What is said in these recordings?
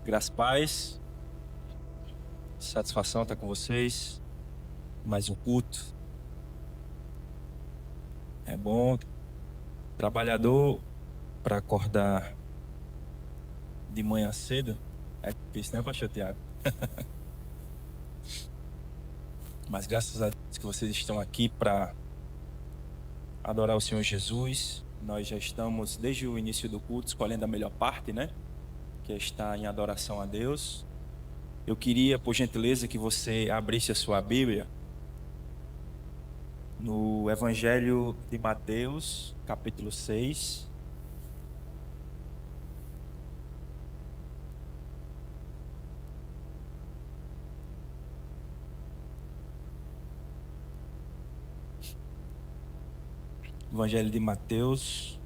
Graças a paz, satisfação estar com vocês. Mais um culto. É bom, trabalhador, para acordar de manhã cedo. É difícil, né, pastor Tiago? Mas graças a Deus que vocês estão aqui para adorar o Senhor Jesus. Nós já estamos, desde o início do culto, escolhendo a melhor parte, né? Que é estar em adoração a Deus. Eu queria, por gentileza, que você abrisse a sua Bíblia no Evangelho de Mateus, capítulo 6. Evangelho de Mateus,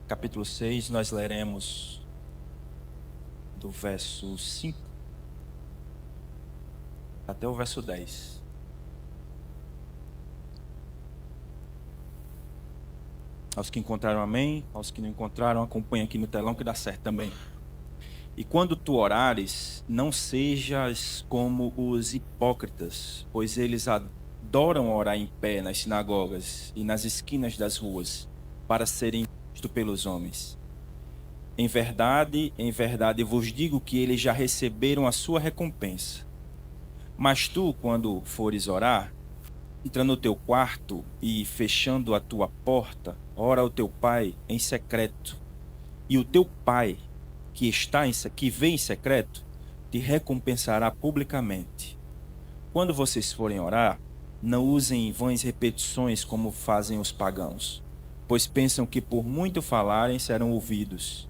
capítulo 6, nós leremos do verso 5 até o verso 10. Aos que encontraram, amém. Aos que não encontraram, acompanha aqui no telão que dá certo também. E quando tu orares, não sejas como os hipócritas, pois eles adoram orar em pé nas sinagogas e nas esquinas das ruas, para serem vistos pelos homens. Em verdade vos digo que eles já receberam a sua recompensa. Mas tu, quando fores orar, entra no teu quarto e, fechando a tua porta, ora ao teu pai em secreto. E o teu pai, que vê em secreto, te recompensará publicamente. Quando vocês forem orar, não usem vãs repetições como fazem os pagãos, pois pensam que por muito falarem serão ouvidos.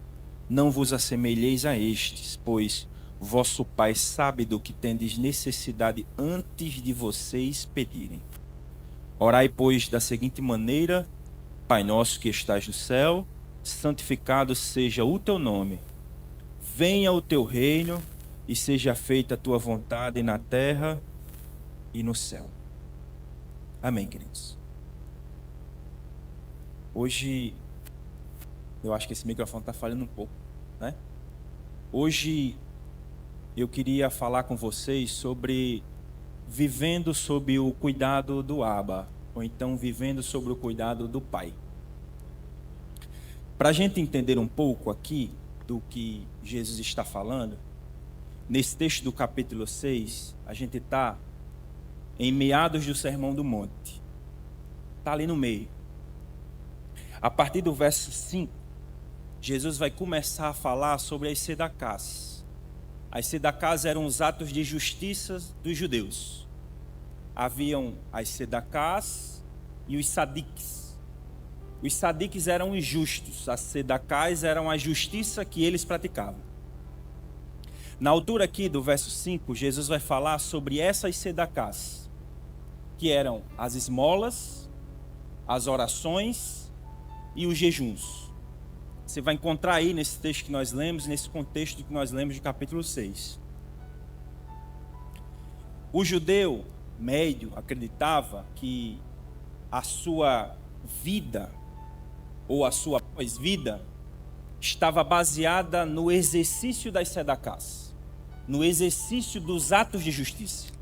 Não vos assemelheis a estes, pois vosso Pai sabe do que tendes necessidade antes de vocês pedirem. Orai, pois, da seguinte maneira: Pai nosso que estás no céu, santificado seja o teu nome. Venha o teu reino e seja feita a tua vontade na terra e no céu. Amém, queridos. Hoje, eu acho que esse microfone está falhando um pouco, né? Hoje, eu queria falar com vocês sobre vivendo sob o cuidado do Abba, ou então vivendo sob o cuidado do Pai. Para a gente entender um pouco aqui do que Jesus está falando, nesse texto do capítulo 6, a gente está em meados do Sermão do Monte. Está ali no meio. A partir do verso 5, Jesus vai começar a falar sobre as sedacás. As sedacás eram os atos de justiça dos judeus. Haviam as sedacás e os sadiques. Os sadiques eram os justos, as sedacás eram a justiça que eles praticavam. Na altura aqui do verso 5, Jesus vai falar sobre essas sedacás, que eram as esmolas, as orações e os jejuns. Você vai encontrar aí nesse texto que nós lemos, nesse contexto que nós lemos de capítulo 6. O judeu médio acreditava que a sua vida ou a sua pós-vida estava baseada no exercício das sedacás, no exercício dos atos de justiça.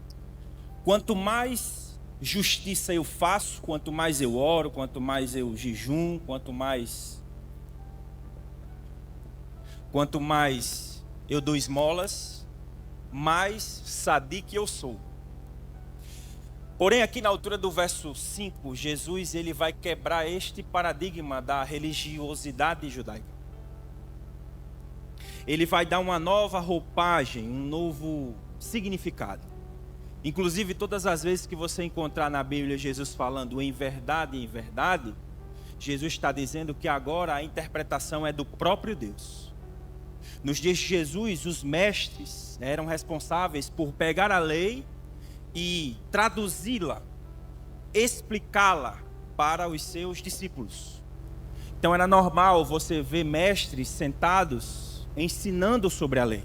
Quanto mais justiça eu faço, quanto mais eu oro, quanto mais eu jejum, quanto mais eu dou esmolas, mais sadique eu sou. Porém, aqui na altura do verso 5, Jesus ele vai quebrar este paradigma da religiosidade judaica. Ele vai dar uma nova roupagem, um novo significado. Inclusive, todas as vezes que você encontrar na Bíblia Jesus falando em verdade, Jesus está dizendo que agora a interpretação é do próprio Deus. Nos dias de Jesus, os mestres eram responsáveis por pegar a lei e traduzi-la, explicá-la para os seus discípulos. Então era normal você ver mestres sentados ensinando sobre a lei.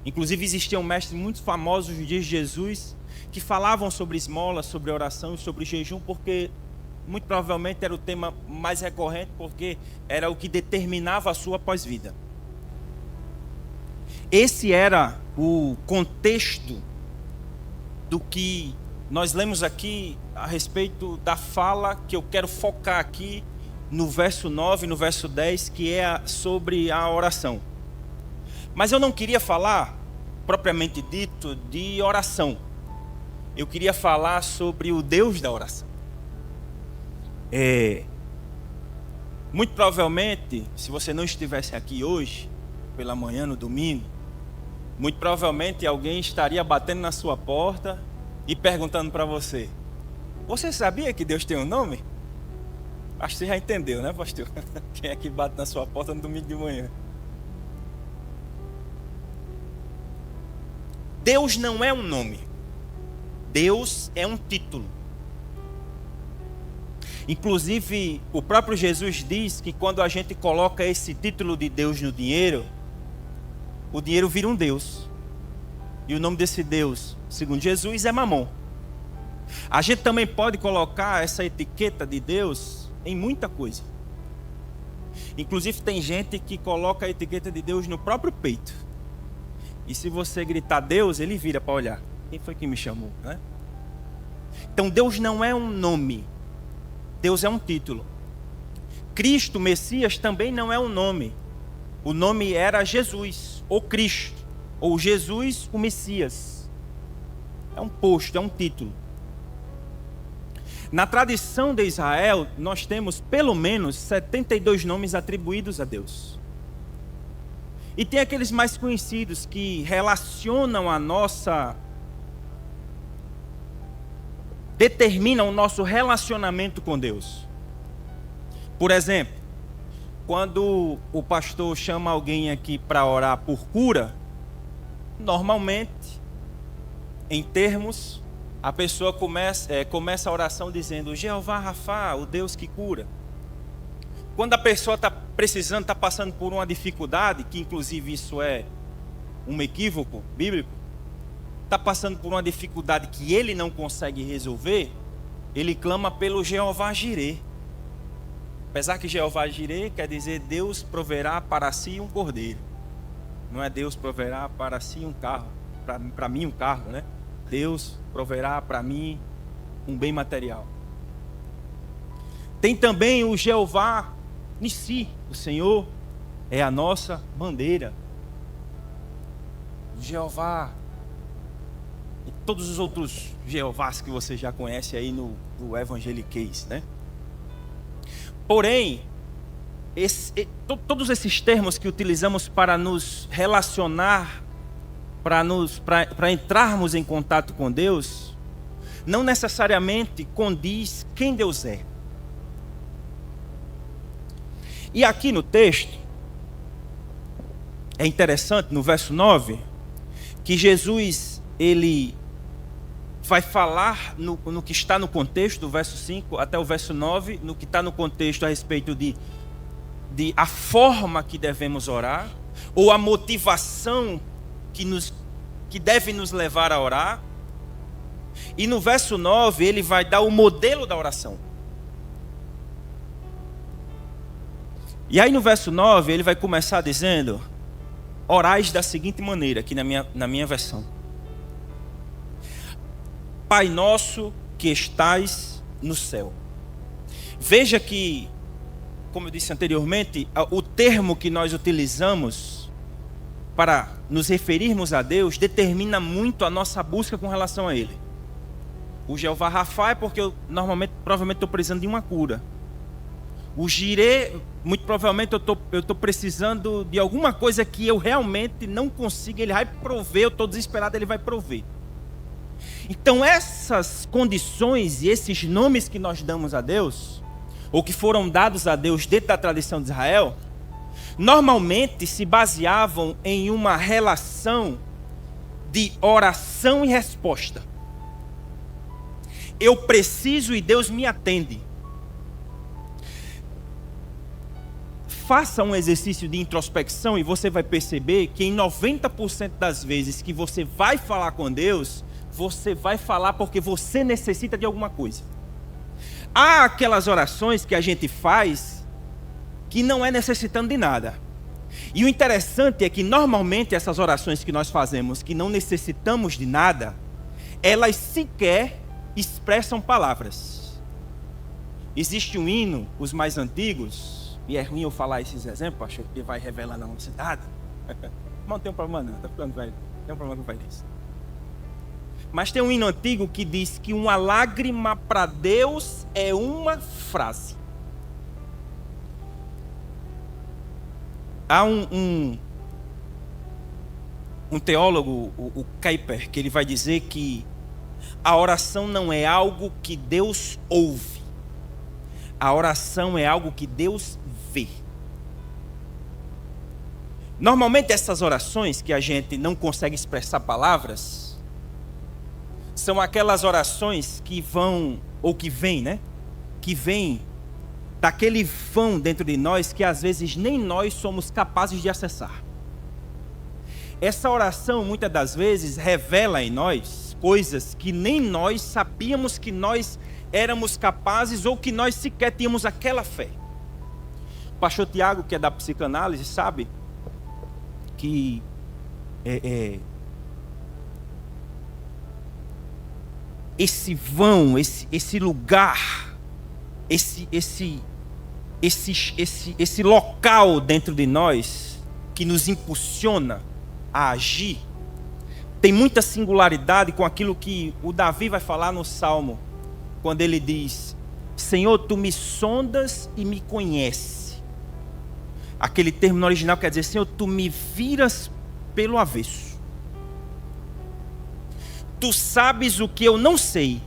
Inclusive existiam mestres muito famosos nos dias de Jesus que falavam sobre esmola, sobre oração e sobre jejum, porque muito provavelmente era o tema mais recorrente, porque era o que determinava a sua pós-vida. esse era o contexto do que nós lemos aqui a respeito da fala que eu quero focar aqui no verso 9 e no verso 10, que é sobre a oração. Mas eu não queria falar, propriamente dito, de oração. Eu queria falar sobre o Deus da oração. Muito provavelmente, se você não estivesse aqui hoje, pela manhã, no domingo, muito provavelmente alguém estaria batendo na sua porta e perguntando para você: você sabia que Deus tem um nome? Acho que você já entendeu, né, pastor? Quem é que bate na sua porta no domingo de manhã? Deus não é um nome. Deus é um título. Inclusive, o próprio Jesus diz que quando a gente coloca esse título de Deus no dinheiro, o dinheiro vira um Deus. E o nome desse Deus, segundo Jesus, é Mamon. A gente também pode colocar essa etiqueta de Deus em muita coisa. Inclusive tem gente que coloca a etiqueta de Deus no próprio peito. E se você gritar Deus, ele vira para olhar. Quem foi que me chamou, né? Então Deus não é um nome. Deus é um título. Cristo, Messias, também não é um nome. O nome era Jesus, ou Cristo, ou Jesus, o Messias. É um posto, é um título. Na tradição de Israel, nós temos pelo menos 72 nomes atribuídos a Deus. E tem aqueles mais conhecidos que relacionam a nossa... determinam o nosso relacionamento com Deus. Por exemplo, quando o pastor chama alguém aqui para orar por cura, normalmente, em termos, a pessoa começa a oração dizendo: Jeová Rafa, o Deus que cura. Quando a pessoa está precisando, está passando por uma dificuldade, que inclusive isso é um equívoco bíblico, está passando por uma dificuldade que ele não consegue resolver, ele clama pelo Jeová Jirê. Apesar que Jeová Jirê quer dizer Deus proverá para si um cordeiro. Não é Deus proverá para si um carro, para mim um carro, né? Deus proverá para mim um bem material. Tem também o Jeová Nissi, o Senhor é a nossa bandeira. O Jeová e todos os outros Jeovás que você já conhece aí no evangeliquez, né? Porém, todos esses termos que utilizamos para nos relacionar, para entrarmos em contato com Deus, não necessariamente condiz quem Deus é. E aqui no texto, é interessante, no verso 9, que Jesus, ele vai falar no que está no contexto, do verso 5 até o verso 9, no que está no contexto a respeito de a forma que devemos orar, ou a motivação que deve nos levar a orar. E no verso 9 ele vai dar o modelo da oração. E aí no verso 9 ele vai começar dizendo: orais da seguinte maneira, aqui na minha versão: Pai nosso que estais no céu. Veja que, como eu disse anteriormente, o termo que nós utilizamos para nos referirmos a Deus determina muito a nossa busca com relação a Ele. O Jeová Rafa é porque eu provavelmente estou precisando de uma cura. O Jirê, muito provavelmente eu estou precisando de alguma coisa que eu realmente não consigo, Ele vai prover, eu estou desesperado, Ele vai prover. Então essas condições e esses nomes que nós damos a Deus, ou que foram dados a Deus dentro da tradição de Israel, normalmente se baseavam em uma relação de oração e resposta. Eu preciso e Deus me atende. Faça um exercício de introspecção e você vai perceber que em 90% das vezes que você vai falar com Deus, você vai falar porque você necessita de alguma coisa. Há aquelas orações que a gente faz que não é necessitando de nada. E o interessante é que normalmente essas orações que nós fazemos, que não necessitamos de nada, elas sequer expressam palavras. Existe um hino, os mais antigos, e é ruim eu falar esses exemplos, acho que vai revelar na nossa cidade. Mas não tem um problema não, está ficando velho. Tem um problema com velhice. Mas tem um hino antigo que diz que uma lágrima para Deus é uma frase. Há um teólogo, o Kuyper, que ele vai dizer que a oração não é algo que Deus ouve. A oração é algo que Deus vê. Normalmente essas orações que a gente não consegue expressar palavras, são aquelas orações que vão, ou que vêm, né? Que vêm daquele vão dentro de nós que às vezes nem nós somos capazes de acessar. Essa oração muitas das vezes revela em nós coisas que nem nós sabíamos que nós éramos capazes ou que nós sequer tínhamos aquela fé. O pastor Tiago, que é da psicanálise, sabe que esse vão, esse lugar, esse local dentro de nós que nos impulsiona a agir, tem muita singularidade com aquilo que o Davi vai falar no Salmo, quando ele diz: Senhor, tu me sondas e me conheces. Aquele termo no original quer dizer: Senhor, tu me viras pelo avesso. Tu sabes o que eu não sei.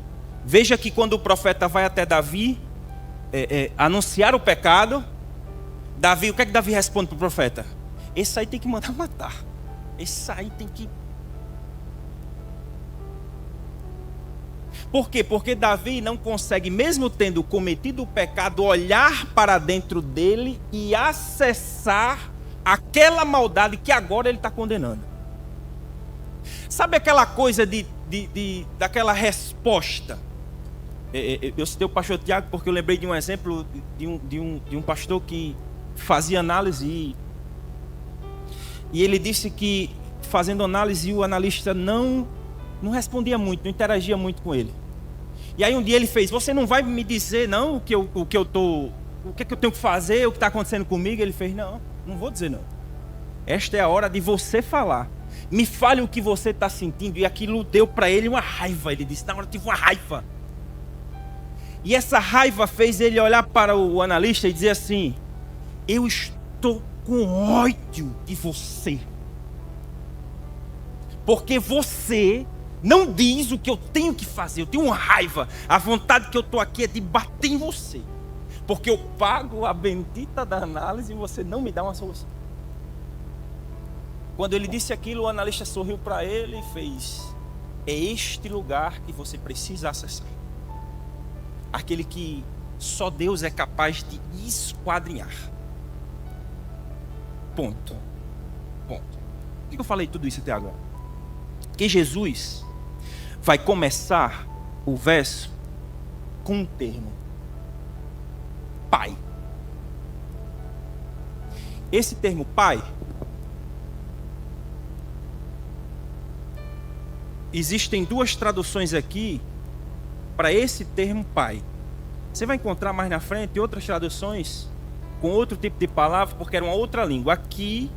Veja que quando o profeta vai até Davi anunciar o pecado, Davi, o que é que Davi responde para o profeta? Esse aí tem que mandar matar. Esse aí tem que... Por quê? Porque Davi não consegue, mesmo tendo cometido o pecado, olhar para dentro dele e acessar aquela maldade que agora ele está condenando. Sabe aquela coisa daquela resposta? Eu citei o pastor Tiago porque eu lembrei de um exemplo de um pastor que fazia análise e ele disse que, fazendo análise, o analista não respondia muito, não interagia muito com ele. E aí um dia ele fez: você não vai me dizer não o que eu tenho que fazer, o que está acontecendo comigo? Ele fez: não vou dizer não. Esta é a hora de você falar. Me fale o que você está sentindo. E aquilo deu para ele uma raiva. Ele disse: na hora eu tive uma raiva. E essa raiva fez ele olhar para o analista e dizer assim: eu estou com ódio de você. Porque você não diz o que eu tenho que fazer. Eu tenho uma raiva. A vontade que eu estou aqui é de bater em você. Porque eu pago a bendita da análise e você não me dá uma solução. Quando ele disse aquilo, o analista sorriu para ele e fez: é este lugar que você precisa acessar. Aquele que só Deus é capaz de esquadrinhar. Ponto. Por que eu falei tudo isso até agora? Que Jesus vai começar o verso com um termo: Pai. Esse termo Pai, existem duas traduções aqui para esse termo Pai. Você vai encontrar mais na frente outras traduções com outro tipo de palavra, porque era uma outra língua. Aqui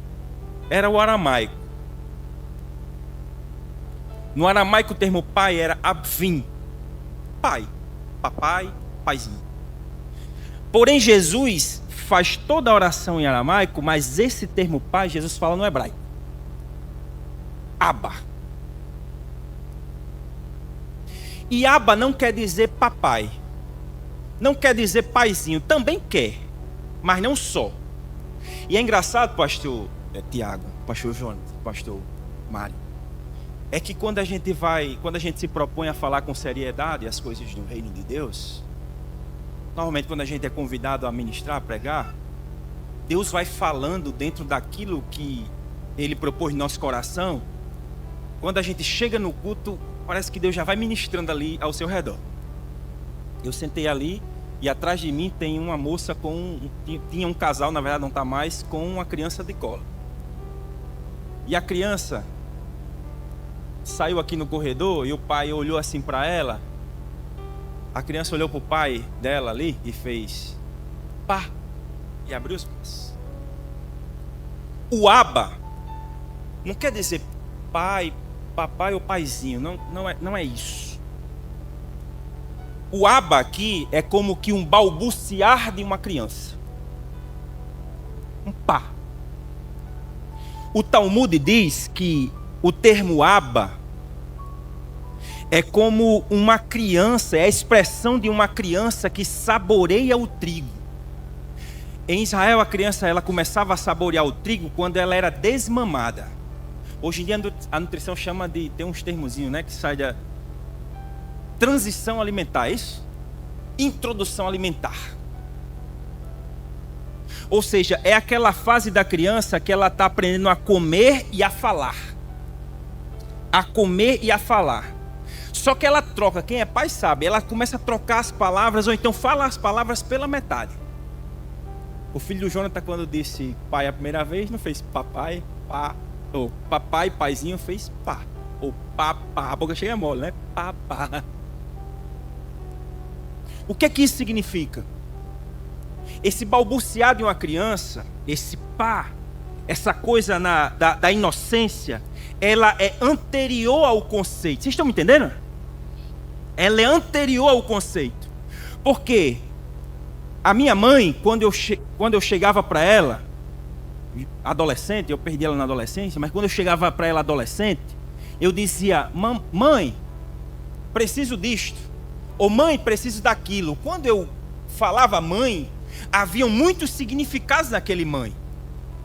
era o aramaico. No aramaico o termo pai era abvim. Pai, papai, paizinho. Porém Jesus faz toda a oração em aramaico, mas esse termo pai Jesus fala no hebraico. Abba. E Abba não quer dizer papai. Não quer dizer paizinho. Também quer, mas não só. E é engraçado, pastor Tiago, pastor Jonas, pastor Mário, é que quando a gente se propõe a falar com seriedade as coisas do reino de Deus, normalmente quando a gente é convidado a ministrar, a pregar, Deus vai falando dentro daquilo que Ele propôs no nosso coração. Quando a gente chega no culto, parece que Deus já vai ministrando ali ao seu redor. Eu sentei ali E atrás de mim tem uma moça tinha um casal, na verdade não está mais, com uma criança de colo. E a criança saiu aqui no corredor e o pai olhou assim para ela. A criança olhou para o pai dela ali e fez pá, e abriu os pés. O Abba não quer dizer pai, papai ou paizinho, não é isso. O Abba aqui é como que um balbuciar de uma criança. Um pá. O Talmud diz que o termo Abba é como uma criança, é a expressão de uma criança que saboreia o trigo. Em Israel, a criança ela começava a saborear o trigo quando ela era desmamada. Hoje em dia a nutrição chama de, tem uns termozinhos, né, que sai da transição alimentar, é isso? Introdução alimentar. Ou seja, é aquela fase da criança que ela está aprendendo a comer e a falar. A comer e a falar. Só que ela troca, quem é pai sabe, ela começa a trocar as palavras, ou então fala as palavras pela metade. O filho do Jonathan, quando disse pai a primeira vez, não fez papai, pá, ou papai, paizinho, fez pá, ou papá, a boca chega mole, né? Papá. O que é que isso significa? Esse balbuciar de uma criança, esse pá, essa coisa da inocência, ela é anterior ao conceito. Vocês estão me entendendo? Ela é anterior ao conceito. Porque a minha mãe, quando eu chegava para ela, adolescente, eu perdi ela na adolescência, mas quando eu chegava para ela adolescente, eu dizia, mãe, preciso disto. Ou mãe, preciso daquilo. Quando eu falava mãe, haviam muitos significados naquele mãe.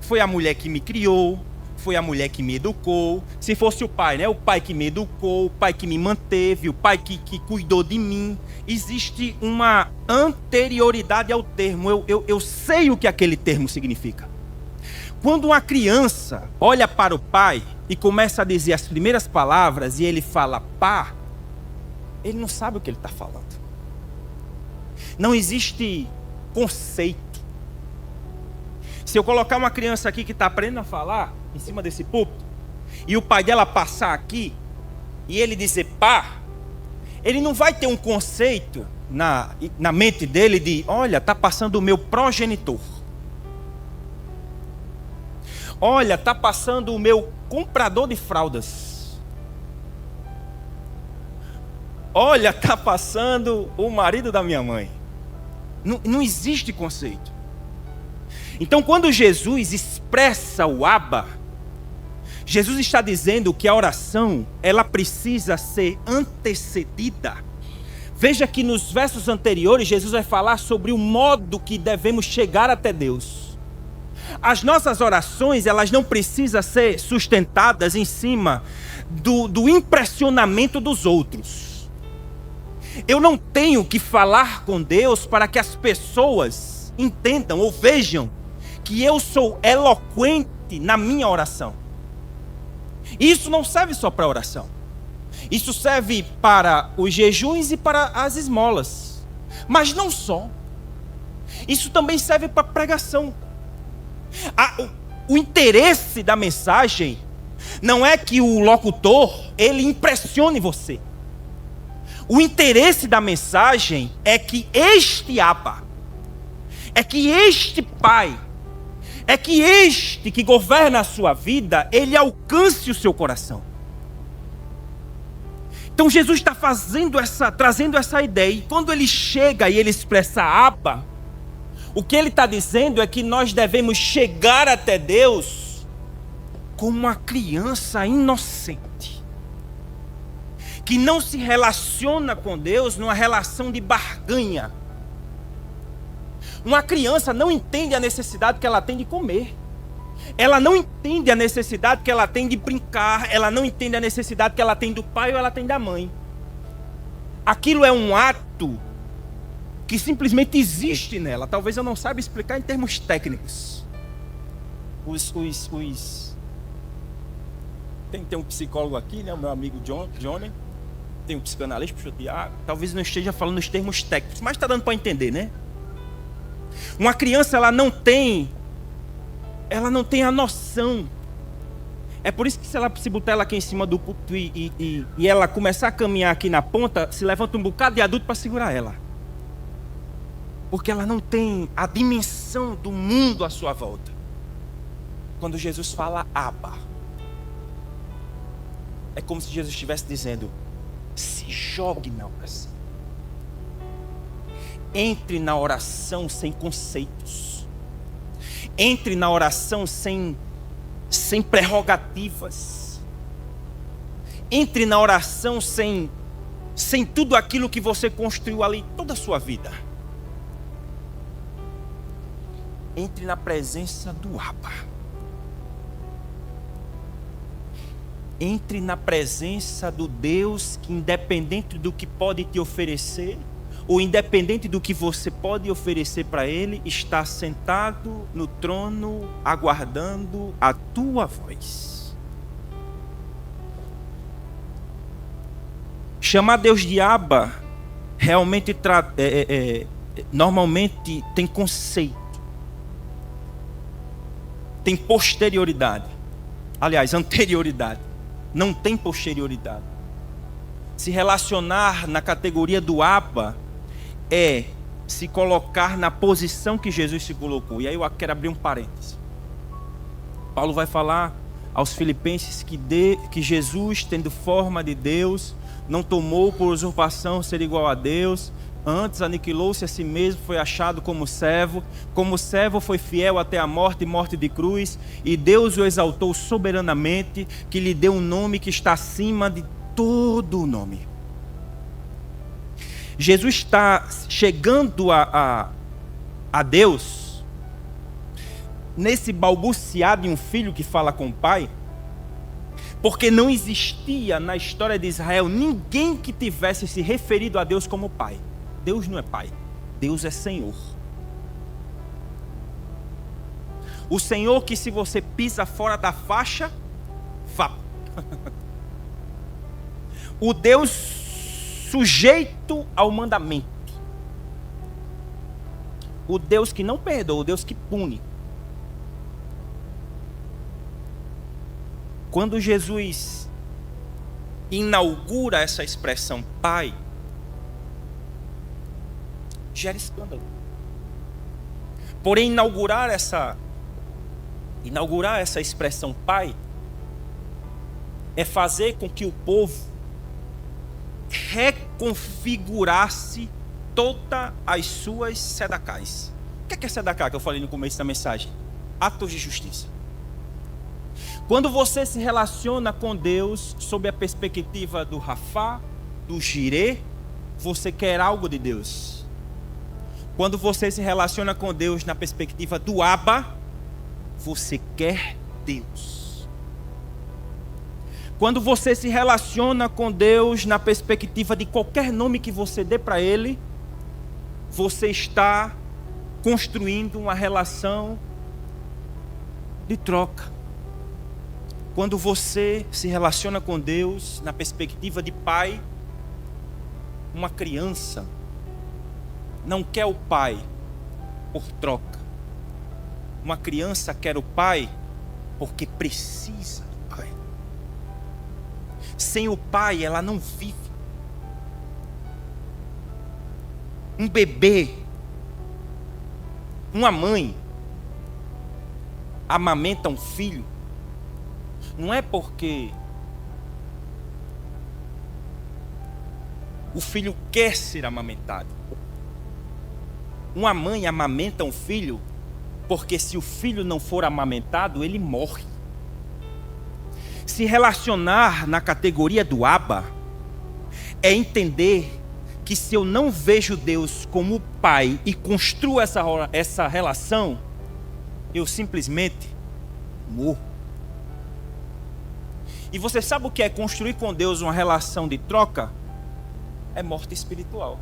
Foi a mulher que me criou, foi a mulher que me educou. Se fosse o pai, né? O pai que me educou, o pai que me manteve, o pai que cuidou de mim. Existe uma anterioridade ao termo. Eu sei o que aquele termo significa. Quando uma criança olha para o pai e começa a dizer as primeiras palavras e ele fala pá, ele não sabe o que ele está falando. Não existe conceito. Se eu colocar uma criança aqui que está aprendendo a falar em cima desse púlpito e o pai dela passar aqui e ele dizer pá, ele não vai ter um conceito na mente dele de, olha, está passando o meu progenitor. Olha, está passando o meu comprador de fraldas. Olha, está passando o marido da minha mãe. Não existe conceito. Então, quando Jesus expressa o Abba, Jesus está dizendo que a oração, ela precisa ser antecedida. Veja que nos versos anteriores, Jesus vai falar sobre o modo que devemos chegar até Deus. As nossas orações, elas não precisam ser sustentadas em cima do impressionamento dos outros. Eu não tenho que falar com Deus para que as pessoas entendam ou vejam que eu sou eloquente na minha oração. Isso não serve só para oração. Isso serve para os jejuns e para as esmolas. Mas não só. Isso também serve para pregação. O interesse da mensagem não é que o locutor ele impressione você. O interesse da mensagem é que este Abba, é que este Pai, é que este que governa a sua vida, ele alcance o seu coração. Então Jesus está trazendo essa ideia. E quando ele chega e ele expressa Abba, o que ele está dizendo é que nós devemos chegar até Deus como uma criança inocente, que não se relaciona com Deus numa relação de barganha. Uma criança não entende a necessidade que ela tem de comer. Ela não entende a necessidade que ela tem de brincar. Ela não entende a necessidade que ela tem do pai ou ela tem da mãe. Aquilo é um ato que simplesmente existe nela. Talvez eu não saiba explicar em termos técnicos. Tem um psicólogo aqui, né? O meu amigo Johnny. tem um psicanalista, puxou Tiago, talvez não esteja falando os termos técnicos, mas está dando para entender, né? Uma criança, ela não tem a noção. É por isso que se botar ela aqui em cima do púlpito e ela começar a caminhar aqui na ponta, se levanta um bocado de adulto para segurar ela. Porque ela não tem a dimensão do mundo à sua volta. Quando Jesus fala Abba, é como se Jesus estivesse dizendo: se jogue na oração. Entre na oração sem conceitos. Entre na oração sem prerrogativas. Entre na oração sem tudo aquilo que você construiu ali toda a sua vida. Entre na presença do Abba. Entre na presença do Deus que, independente do que pode te oferecer, ou independente do que você pode oferecer para Ele, está sentado no trono, aguardando a tua voz. Chamar Deus de Abba realmente normalmente tem conceito, tem posterioridade, aliás, anterioridade, não tem posterioridade. Se relacionar na categoria do Abba é se colocar na posição que Jesus se colocou. E aí eu quero abrir um parênteses. Paulo vai falar aos filipenses que Jesus, tendo forma de Deus, não tomou por usurpação ser igual a Deus, antes aniquilou-se a si mesmo, foi achado como servo foi fiel até a morte e morte de cruz, e Deus o exaltou soberanamente, que lhe deu um nome que está acima de todo o nome. Jesus está chegando a Deus nesse balbuciar de um filho que fala com o pai, porque não existia na história de Israel ninguém que tivesse se referido a Deus como pai. Deus não é pai, Deus é Senhor. O Senhor que, se você pisa fora da faixa, vá. O Deus sujeito ao mandamento. O Deus que não perdoa, o Deus que pune. Quando Jesus inaugura essa expressão Pai, gera escândalo. Porém, inaugurar essa expressão Pai é fazer com que o povo reconfigurasse todas as suas sedacais. O que é sedacá que eu falei no começo da mensagem? Atos de justiça. Quando você se relaciona com Deus sob a perspectiva do Rafá, do Jirê, você quer algo de Deus. Quando você se relaciona com Deus na perspectiva do Abba, você quer Deus. Quando você se relaciona com Deus na perspectiva de qualquer nome que você dê para Ele, você está construindo uma relação de troca. Quando você se relaciona com Deus na perspectiva de pai, uma criança não quer o pai por troca. Uma criança quer o pai porque precisa do pai. Sem o pai, ela não vive. Um bebê, uma mãe, amamenta um filho, não é porque o filho quer ser amamentado. Uma mãe amamenta um filho porque, se o filho não for amamentado, ele morre. Se relacionar na categoria do Abba é entender que, se eu não vejo Deus como pai e construo essa relação, eu simplesmente morro. E você sabe o que é construir com Deus uma relação de troca? É morte espiritual.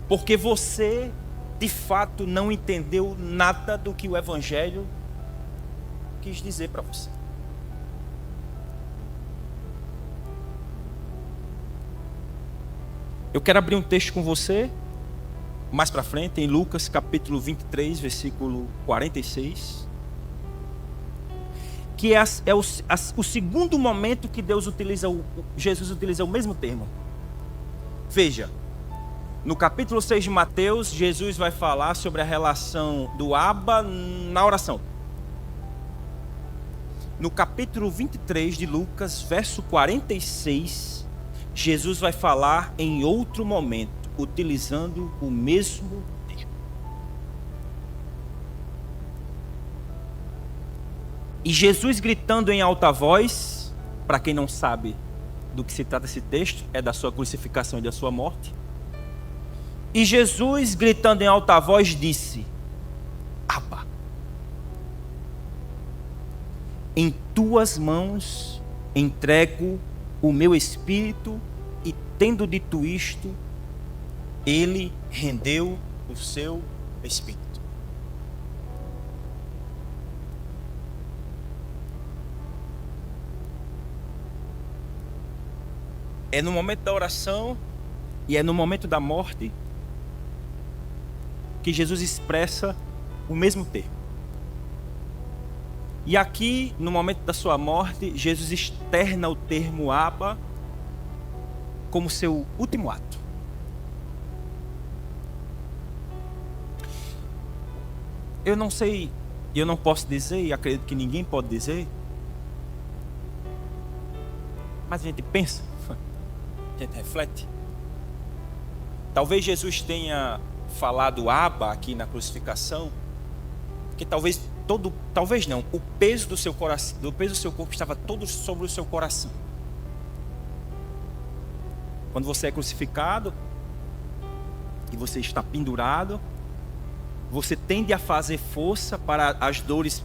Porque você, de fato, não entendeu nada do que o Evangelho quis dizer para você. Eu quero abrir um texto com você, mais para frente, em Lucas capítulo 23, versículo 46. Que é o segundo momento que Jesus utiliza o mesmo termo. Veja, no capítulo 6 de Mateus, Jesus vai falar sobre a relação do Abba na oração. No capítulo 23 de Lucas, verso 46, Jesus vai falar em outro momento, utilizando o mesmo termo. E Jesus gritando em alta voz, para quem não sabe do que se trata esse texto, é da sua crucificação e da sua morte. E Jesus gritando em alta voz disse: Abba, em tuas mãos entrego o meu espírito. E tendo dito isto, ele rendeu o seu espírito. É no momento da oração e é no momento da morte que Jesus expressa o mesmo termo. E aqui, no momento da sua morte, Jesus externa o termo Abba como seu último ato. Eu não sei, eu não posso dizer, e acredito que ninguém pode dizer, mas a gente pensa, a gente reflete. Talvez Jesus tenha falado Abba aqui na crucificação, porque talvez o peso do seu coração, do peso do seu corpo estava todo sobre o seu coração. Quando você é crucificado e você está pendurado, você tende a fazer força para as dores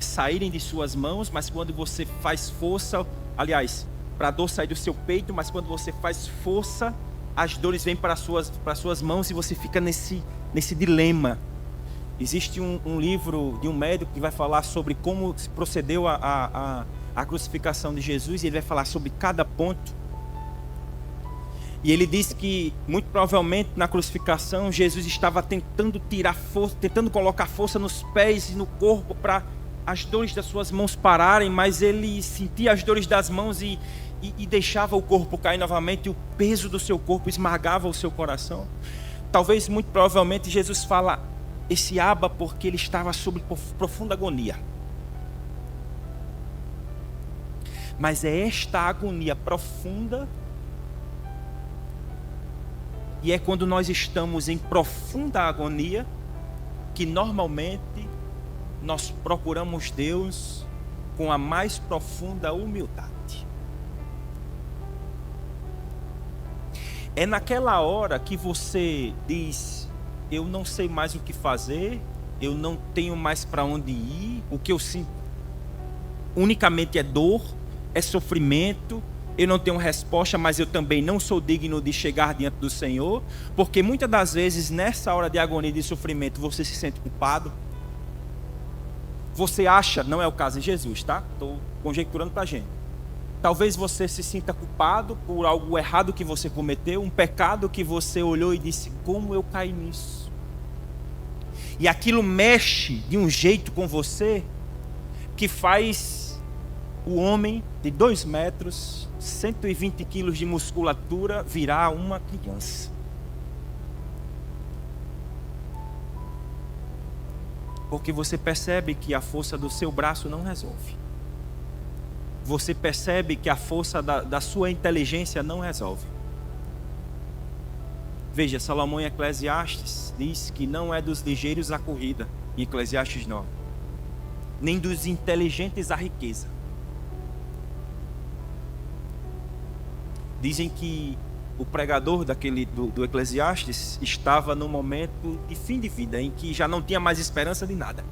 saírem de suas mãos, mas quando você faz força, aliás, para a dor sair do seu peito, mas quando você faz força, as dores vêm para suas mãos e você fica nesse dilema. Existe um livro de um médico que vai falar sobre como procedeu a crucificação de Jesus, e ele vai falar sobre cada ponto. E ele diz que, muito provavelmente, na crucificação, Jesus estava tentando tirar força, tentando colocar força nos pés e no corpo para as dores das suas mãos pararem, mas ele sentia as dores das mãos e deixava o corpo cair novamente, e o peso do seu corpo esmagava o seu coração. Talvez, muito provavelmente, Jesus fala esse Abba porque ele estava sob profunda agonia. Mas é esta agonia profunda, e é quando nós estamos em profunda agonia, que normalmente nós procuramos Deus com a mais profunda humildade. É naquela hora que você diz: eu não sei mais o que fazer, eu não tenho mais para onde ir, o que eu sinto unicamente é dor, é sofrimento, eu não tenho resposta, mas eu também não sou digno de chegar diante do Senhor, porque muitas das vezes nessa hora de agonia e de sofrimento você se sente culpado. Você acha, não é o caso de Jesus, tá? Estou conjecturando para a gente. Talvez você se sinta culpado por algo errado que você cometeu, um pecado que você olhou e disse: como eu caí nisso? E aquilo mexe de um jeito com você que faz o homem de 2 metros, 120 quilos de musculatura virar uma criança. Porque você percebe que a força do seu braço não resolve. Você percebe que a força da sua inteligência não resolve. Veja, Salomão em Eclesiastes diz que não é dos ligeiros a corrida, em Eclesiastes 9, nem dos inteligentes a riqueza. Dizem que o pregador do Eclesiastes estava no momento de fim de vida, em que já não tinha mais esperança de nada.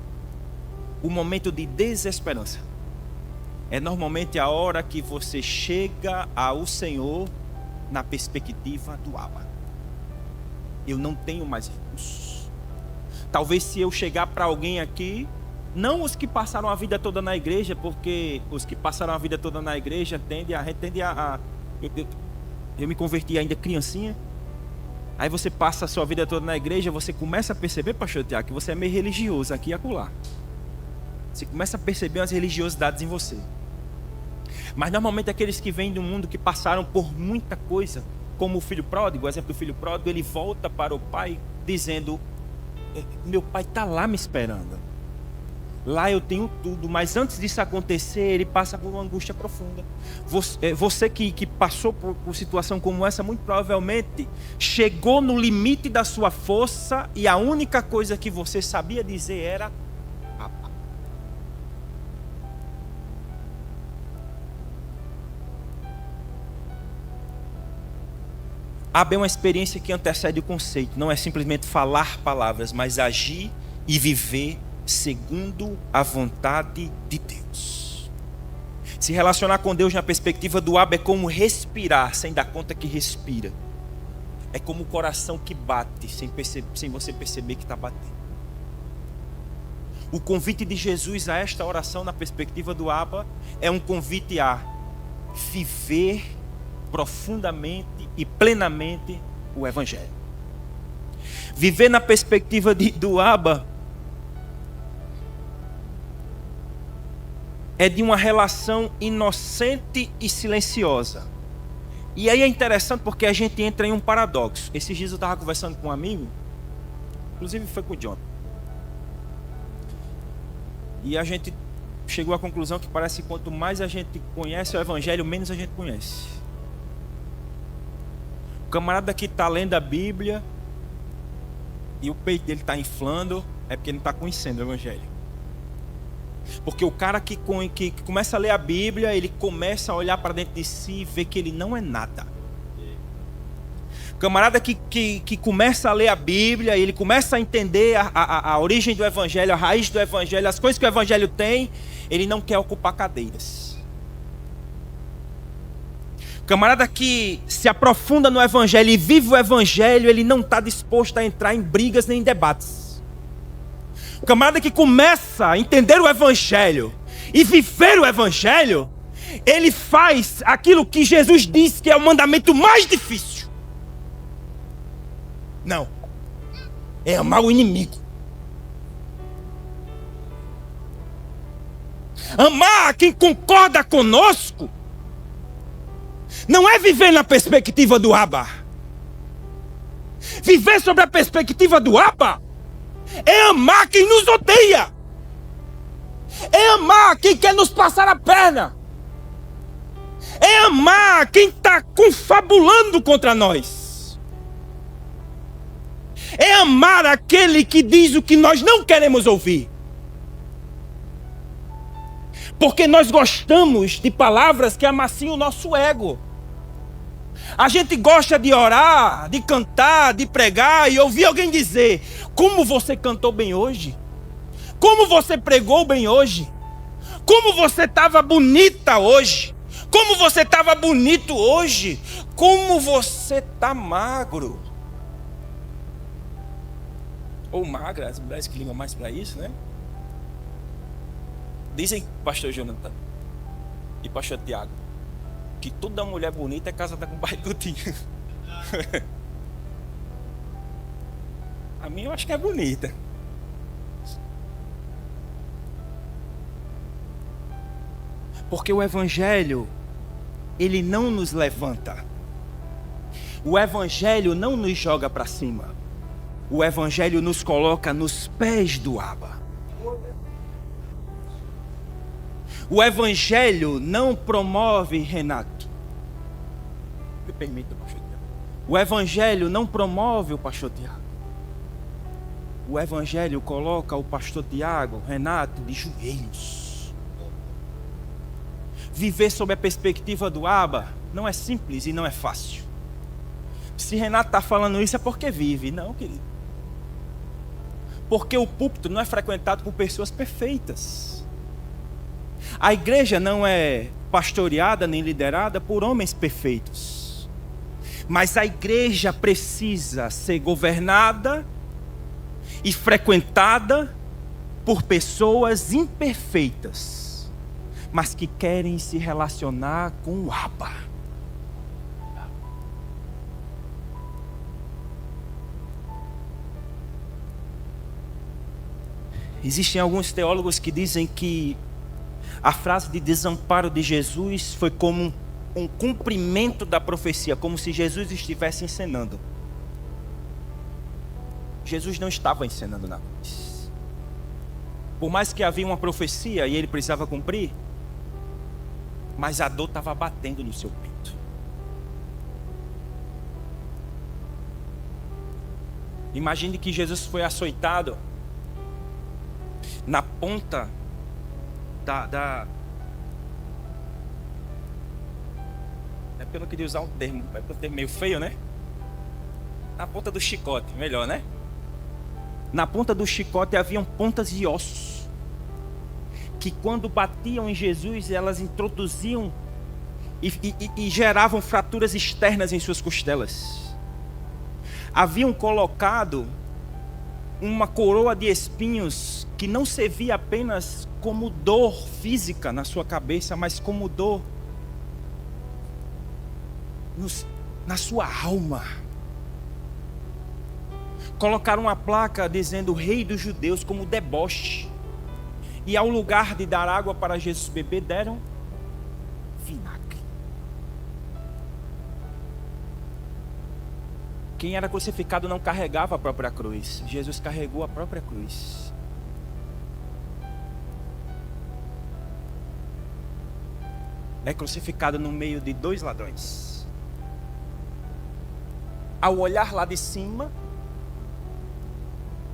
O momento de desesperança é normalmente a hora que você chega ao Senhor na perspectiva do Abba. Eu não tenho mais recursos. Talvez se eu chegar para alguém aqui, não os que passaram a vida toda na igreja, porque os que passaram a vida toda na igreja tendem a eu me converti ainda criancinha, Aí você passa a sua vida toda na igreja, você começa a perceber, pastor Tiago, que você é meio religioso aqui e acolá. Você começa a perceber as religiosidades em você. Mas normalmente aqueles que vêm do mundo, que passaram por muita coisa, como o filho pródigo, o exemplo do filho pródigo, ele volta para o pai dizendo: meu pai está lá me esperando. Lá eu tenho tudo, mas antes disso acontecer, ele passa por uma angústia profunda. Você que passou por situação como essa, muito provavelmente chegou no limite da sua força e a única coisa que você sabia dizer era: Abba. Abba é uma experiência que antecede o conceito. Não é simplesmente falar palavras, mas agir e viver segundo a vontade de Deus. Se relacionar com Deus na perspectiva do Abba é como respirar sem dar conta que respira. É como o coração que bate sem você perceber que está batendo. O convite de Jesus a esta oração na perspectiva do Abba é um convite a viver profundamente e plenamente o Evangelho. Viver na perspectiva do Abba é de uma relação inocente e silenciosa. E aí é interessante porque a gente entra em um paradoxo. Esses dias eu estava conversando com um amigo, inclusive foi com o John. E a gente chegou à conclusão que parece que quanto mais a gente conhece o Evangelho, menos a gente conhece. O camarada que está lendo a Bíblia e o peito dele está inflando, é porque ele não está conhecendo o Evangelho. Porque o cara que começa a ler a Bíblia, ele começa a olhar para dentro de si e ver que ele não é nada. O camarada que começa a ler a Bíblia, ele começa a entender a origem do Evangelho, a raiz do Evangelho, as coisas que o Evangelho tem, ele não quer ocupar cadeiras. O camarada que se aprofunda no Evangelho e vive o Evangelho, ele não está disposto a entrar em brigas nem em debates. O camarada que começa a entender o Evangelho e viver o Evangelho, ele faz aquilo que Jesus disse que é o mandamento mais difícil. Não, é amar o inimigo. Amar quem concorda conosco não é viver na perspectiva do Abba. Viver sobre a perspectiva do Abba é amar quem nos odeia. É amar quem quer nos passar a perna. É amar quem está confabulando contra nós. É amar aquele que diz o que nós não queremos ouvir. Porque nós gostamos de palavras que amaciam o nosso ego. A gente gosta de orar, de cantar, de pregar e ouvir alguém dizer: como você cantou bem hoje? Como você pregou bem hoje? Como você estava bonita hoje? Como você estava bonito hoje? Como você está magro? Ou magra, as mulheres que ligam mais para isso, né? Dizem, pastor Jonathan e pastor Tiago, que toda mulher bonita é casada com barrigudinho. A minha eu acho que é bonita. Porque o Evangelho, ele não nos levanta. O Evangelho não nos joga para cima. O Evangelho nos coloca nos pés do Abba. O Evangelho não promove, Renato. Me permita, pastor Tiago. O Evangelho não promove o pastor Tiago. O Evangelho coloca o pastor Tiago, Renato, de joelhos. Viver sob a perspectiva do Abba não é simples e não é fácil. Se Renato está falando isso é porque vive. Não, querido. Porque o púlpito não é frequentado por pessoas perfeitas. A igreja não é pastoreada nem liderada por homens perfeitos. Mas a igreja precisa ser governada e frequentada por pessoas imperfeitas, mas que querem se relacionar com o Abba. Existem alguns teólogos que dizem que a frase de desamparo de Jesus foi como um cumprimento da profecia, como se Jesus estivesse encenando. Jesus não estava encenando na cruz. Por mais que havia uma profecia e ele precisava cumprir, mas a dor estava batendo no seu peito. Imagine que Jesus foi açoitado na ponta é pelo que de usar um termo, é um termo meio feio, né? Na ponta do chicote, melhor, né? Na ponta do chicote haviam pontas de ossos que quando batiam em Jesus, elas introduziam e geravam fraturas externas em suas costelas. Haviam colocado uma coroa de espinhos que não servia apenas como dor física na sua cabeça, mas como dor na sua alma. Colocaram uma placa dizendo Rei dos Judeus como deboche. E ao lugar de dar água para Jesus beber, deram vinagre. Quem era crucificado não carregava a própria cruz. Jesus carregou a própria cruz. É crucificado no meio de dois ladrões. Ao olhar lá de cima,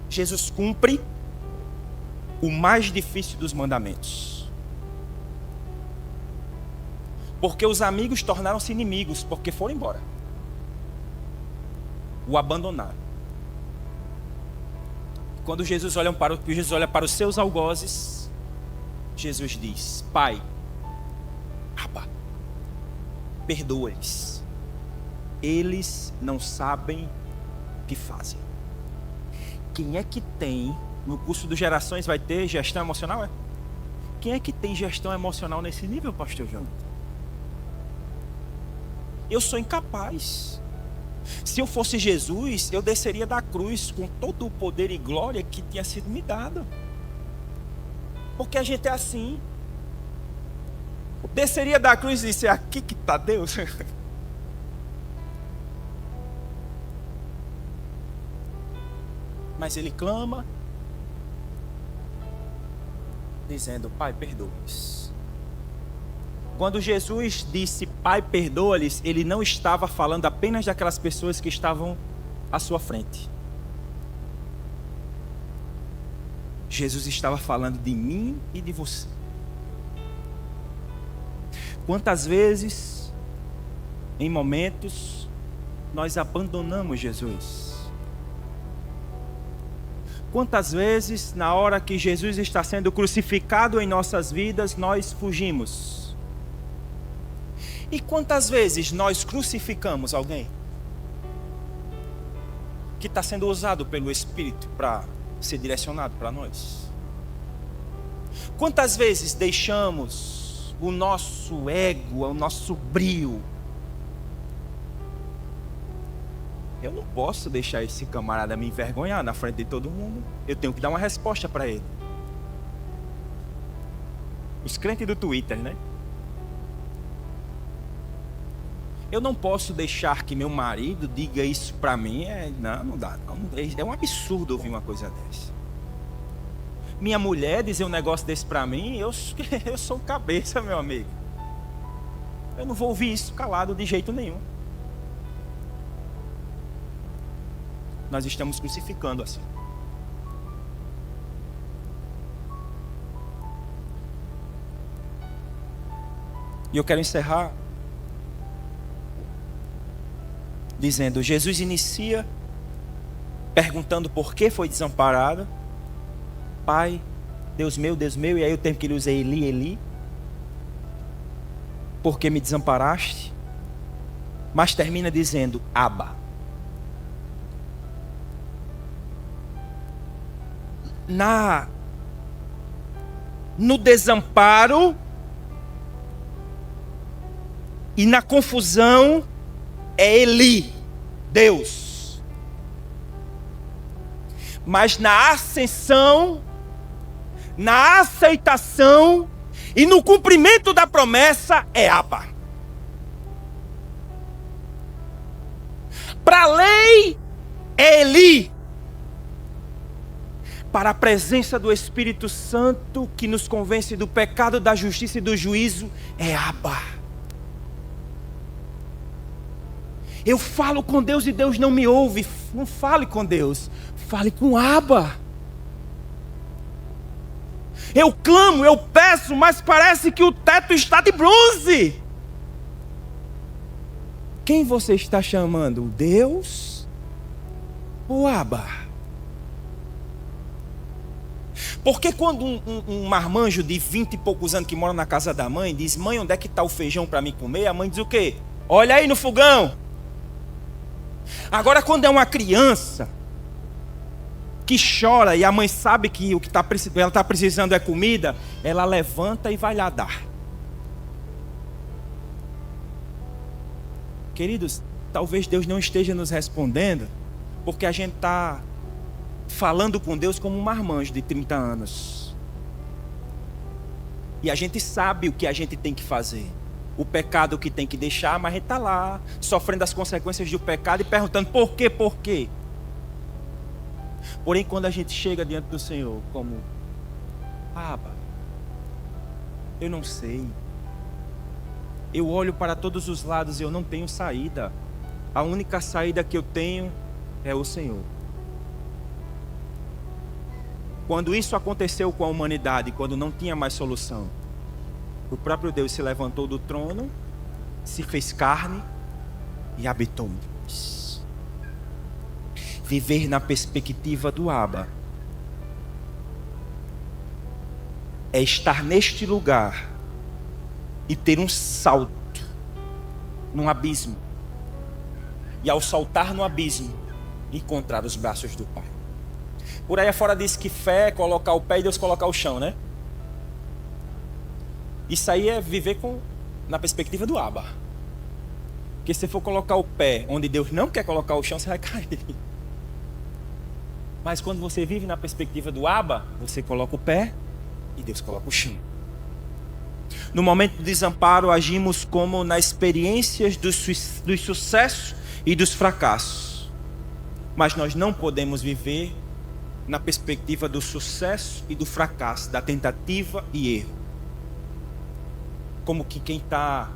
Jesus cumpre o mais difícil dos mandamentos. Porque os amigos tornaram-se inimigos, porque foram embora. O abandonaram. Quando Jesus olha para os seus algozes, Jesus diz: Pai, Abba, perdoa-lhes. Eles não sabem o que fazem. Quem é que tem, no curso do Gerações vai ter gestão emocional? É? Quem é que tem gestão emocional nesse nível, pastor João? Eu sou incapaz. Se eu fosse Jesus, eu desceria da cruz com todo o poder e glória que tinha sido me dado. Porque a gente é assim. Desceria da cruz e disse: aqui que está Deus. Mas ele clama, dizendo: Pai, perdoa-lhes. Quando Jesus disse Pai, perdoa-lhes, ele não estava falando apenas daquelas pessoas que estavam à sua frente. Jesus estava falando de mim e de você. Quantas vezes, em momentos, nós abandonamos Jesus? Quantas vezes, na hora que Jesus está sendo crucificado em nossas vidas, nós fugimos? E quantas vezes nós crucificamos alguém que está sendo usado pelo Espírito para ser direcionado para nós? Quantas vezes deixamos o nosso ego, o nosso brio? Eu não posso deixar esse camarada me envergonhar na frente de todo mundo. Eu tenho que dar uma resposta para ele. Os crentes do Twitter, né? Eu não posso deixar que meu marido diga isso para mim. Não dá. Não, é um absurdo ouvir uma coisa dessa. Minha mulher dizer um negócio desse para mim, eu sou cabeça, meu amigo. Eu não vou ouvir isso calado de jeito nenhum. Nós estamos crucificando assim. E eu quero encerrar dizendo: Jesus inicia perguntando por que foi desamparado. Pai, Deus meu, e aí eu tenho que ele usar Eli, Eli. Por que me desamparaste? Mas termina dizendo Abba. No desamparo e na confusão é Eli, Deus. Mas na ascensão na aceitação e no cumprimento da promessa é Abba. Para a lei é Eli. Para a presença do Espírito Santo que nos convence do pecado, da justiça e do juízo é Abba. Eu falo com Deus e Deus não me ouve. Não fale com Deus, fale com Abba. Eu clamo, eu peço, mas parece que o teto está de bronze. Quem você está chamando? Deus ou Abba? Porque quando um marmanjo de 20 e poucos anos que mora na casa da mãe diz: mãe, onde é que está o feijão para mim comer? A mãe diz o quê? Olha aí no fogão. Agora quando é uma criança que chora e a mãe sabe que o que ela está precisando é comida, ela levanta e vai lá dar. Queridos, talvez Deus não esteja nos respondendo porque a gente está falando com Deus como um marmanjo de 30 anos. E a gente sabe o que a gente tem que fazer, o pecado que tem que deixar, mas a gente está lá, sofrendo as consequências do pecado e perguntando por quê, por quê. Porém, quando a gente chega diante do Senhor como Abba, eu não sei, eu olho para todos os lados e eu não tenho saída, a única saída que eu tenho é o Senhor. Quando isso aconteceu com a humanidade, quando não tinha mais solução, o próprio Deus se levantou do trono, se fez carne e habitou. Viver na perspectiva do Abba é estar neste lugar e ter um salto num abismo. E ao saltar no abismo, encontrar os braços do Pai. Por aí afora diz que fé é colocar o pé e Deus colocar o chão, né? Isso aí é viver na perspectiva do Abba. Porque se for colocar o pé onde Deus não quer colocar o chão, você vai cair. Mas quando você vive na perspectiva do Abba, você coloca o pé e Deus coloca o chão. No momento do desamparo, agimos como nas experiências dos sucessos e dos fracassos. Mas nós não podemos viver na perspectiva do sucesso e do fracasso, da tentativa e erro. Como que quem está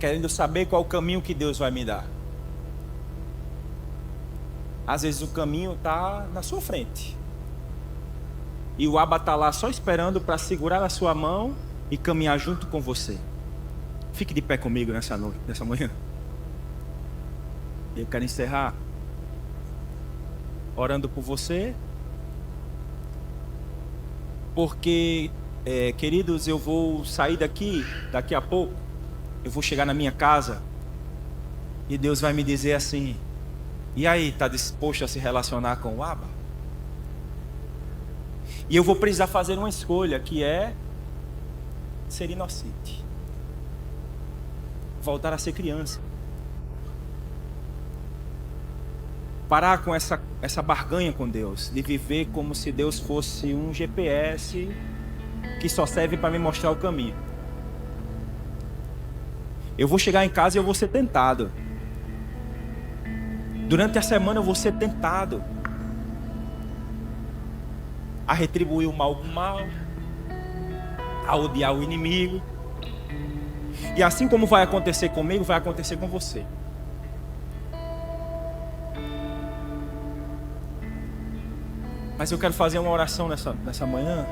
querendo saber qual o caminho que Deus vai me dar. Às vezes o caminho está na sua frente. E o Abba está lá só esperando para segurar a sua mão e caminhar junto com você. Fique de pé comigo nessa manhã. Eu quero encerrar orando por você, porque, queridos, eu vou sair daqui a pouco, eu vou chegar na minha casa, e Deus vai me dizer assim: e aí, está disposto a se relacionar com o Abba? E eu vou precisar fazer uma escolha, que é ser inocente, voltar a ser criança. Parar com essa barganha com Deus, de viver como se Deus fosse um GPS que só serve para me mostrar o caminho. Eu vou chegar em casa e eu vou ser tentado. Durante a semana eu vou ser tentado a retribuir o mal com o mal, a odiar o inimigo. E assim como vai acontecer comigo, vai acontecer com você. Mas eu quero fazer uma oração nessa manhã,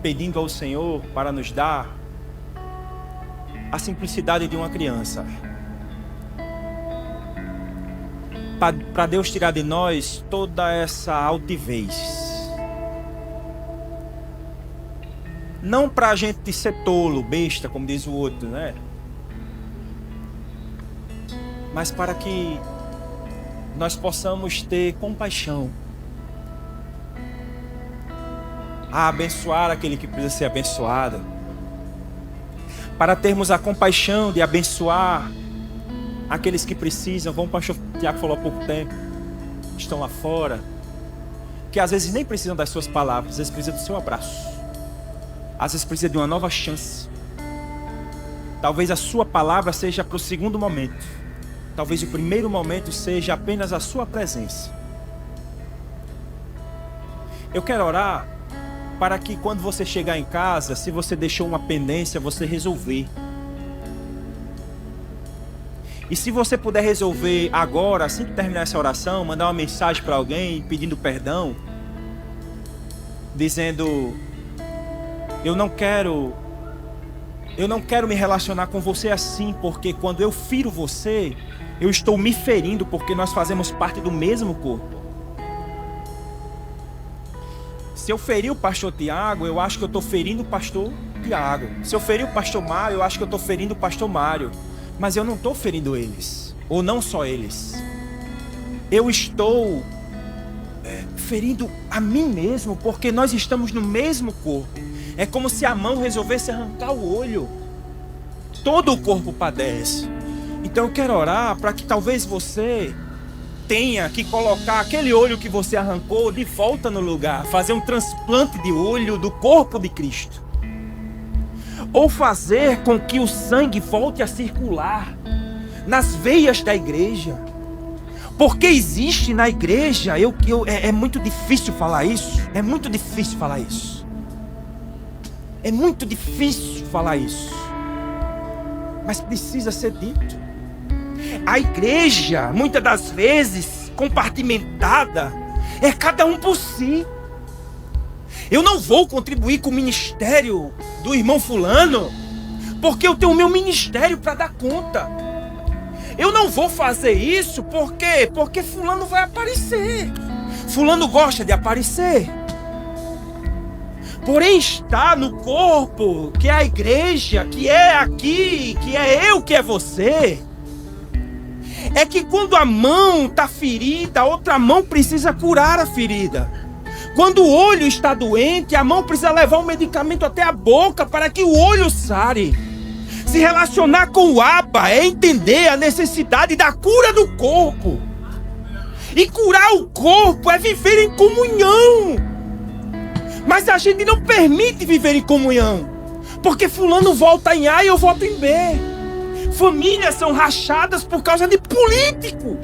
pedindo ao Senhor para nos dar a simplicidade de uma criança. Para Deus tirar de nós toda essa altivez. Não para a gente ser tolo, besta, como diz o outro, né? Mas para que nós possamos ter compaixão. A abençoar aquele que precisa ser abençoado, para termos a compaixão de abençoar aqueles que precisam. Vamos, o pastor Tiago falou há pouco tempo, estão lá fora, porque às vezes nem precisam das suas palavras, às vezes precisam do seu abraço. Às vezes precisa de uma nova chance. Talvez a sua palavra seja para o segundo momento. Talvez o primeiro momento seja apenas a sua presença. Eu quero orar para que quando você chegar em casa, se você deixou uma pendência, você resolver. E se você puder resolver agora, assim que terminar essa oração, mandar uma mensagem para alguém pedindo perdão, dizendo: eu não quero me relacionar com você assim, porque quando eu firo você, eu estou me ferindo, porque nós fazemos parte do mesmo corpo. Se eu ferir o pastor Tiago, eu acho que eu estou ferindo o pastor Tiago. Se eu ferir o pastor Mário, eu acho que eu estou ferindo o pastor Mário. Mas eu não estou ferindo eles, ou não só eles. Eu estou ferindo a mim mesmo, porque nós estamos no mesmo corpo. É como se a mão resolvesse arrancar o olho. Todo o corpo padece. Então eu quero orar para que talvez você tenha que colocar aquele olho que você arrancou de volta no lugar. Fazer um transplante de olho do corpo de Cristo. Ou fazer com que o sangue volte a circular nas veias da igreja. Porque existe na igreja, é muito difícil falar isso. É muito difícil falar isso. É muito difícil falar isso. Mas precisa ser dito. A igreja, muitas das vezes, compartimentada, é cada um por si. Eu não vou contribuir com o ministério do irmão fulano, porque eu tenho o meu ministério para dar conta. Eu não vou fazer isso porque fulano vai aparecer. Fulano gosta de aparecer. Porém está no corpo, que é a igreja, que é aqui, que é eu, que é você. É que quando a mão está ferida, a outra mão precisa curar a ferida. Quando o olho está doente, a mão precisa levar um medicamento até a boca para que o olho sare. Se relacionar com o Abba é entender a necessidade da cura do corpo. E curar o corpo é viver em comunhão. Mas a gente não permite viver em comunhão. Porque fulano volta em A e eu volto em B. Famílias são rachadas por causa de político.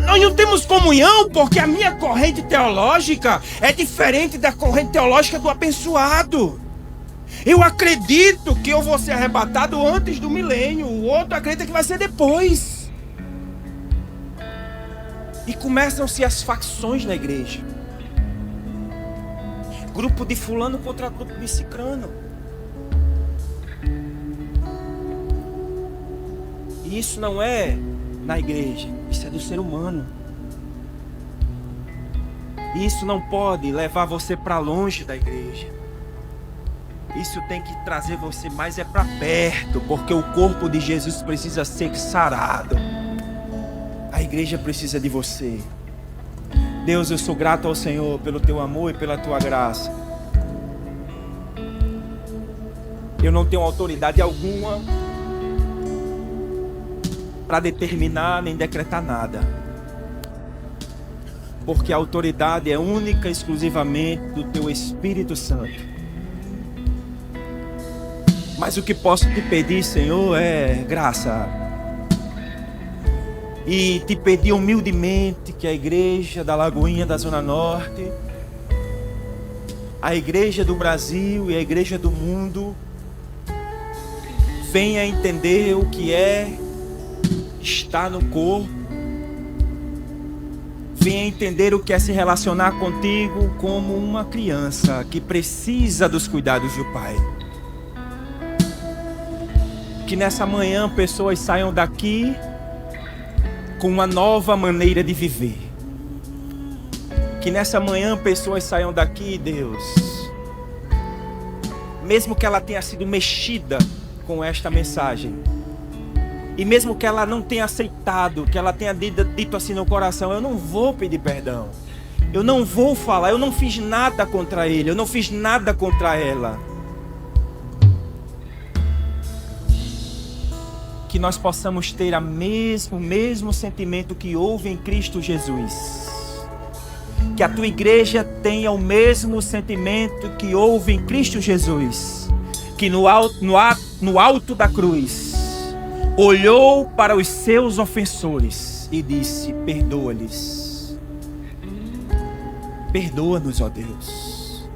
Nós não temos comunhão porque a minha corrente teológica é diferente da corrente teológica do abençoado. Eu acredito que eu vou ser arrebatado antes do milênio. O outro acredita que vai ser depois. E começam-se as facções na igreja. Grupo de fulano contra grupo de cicrano. E isso não é na igreja, isso é do ser humano. E isso não pode levar você para longe da igreja. Isso tem que trazer você mais para perto, porque o corpo de Jesus precisa ser sarado. A igreja precisa de você. Deus, eu sou grato ao Senhor pelo teu amor e pela tua graça. Eu não tenho autoridade alguma para determinar nem decretar nada, porque a autoridade é única e exclusivamente do teu Espírito Santo. Mas o que posso te pedir, Senhor, é graça. E te pedir humildemente que a igreja da Lagoinha da Zona Norte, a igreja do Brasil e a igreja do mundo, venha entender o que é estar no corpo. Venha entender o que é se relacionar contigo como uma criança que precisa dos cuidados do Pai. Que nessa manhã pessoas saiam daqui com uma nova maneira de viver. Que nessa manhã pessoas saiam daqui, Deus, mesmo que ela tenha sido mexida com esta mensagem, e mesmo que ela não tenha aceitado, que ela tenha dito assim no coração: eu não vou pedir perdão, eu não vou falar, eu não fiz nada contra ele, eu não fiz nada contra ela. Que nós possamos ter o mesmo sentimento que houve em Cristo Jesus. Que a tua igreja tenha o mesmo sentimento que houve em Cristo Jesus, que no alto da cruz olhou para os seus ofensores e disse: perdoa-lhes. Perdoa-nos, ó Deus.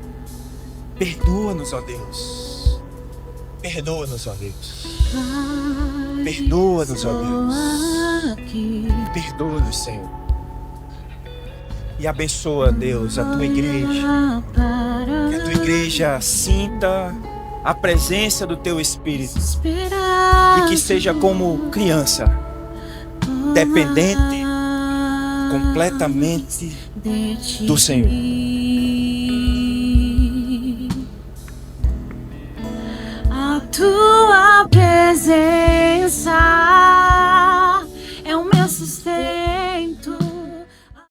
Perdoa-nos, ó Deus. Perdoa-nos, ó Deus. Perdoa-nos, ó Deus. Perdoa-nos, Senhor. E abençoa, Deus, a tua igreja. Que a tua igreja sinta a presença do teu Espírito. E que seja como criança, dependente completamente do Senhor. A tua presença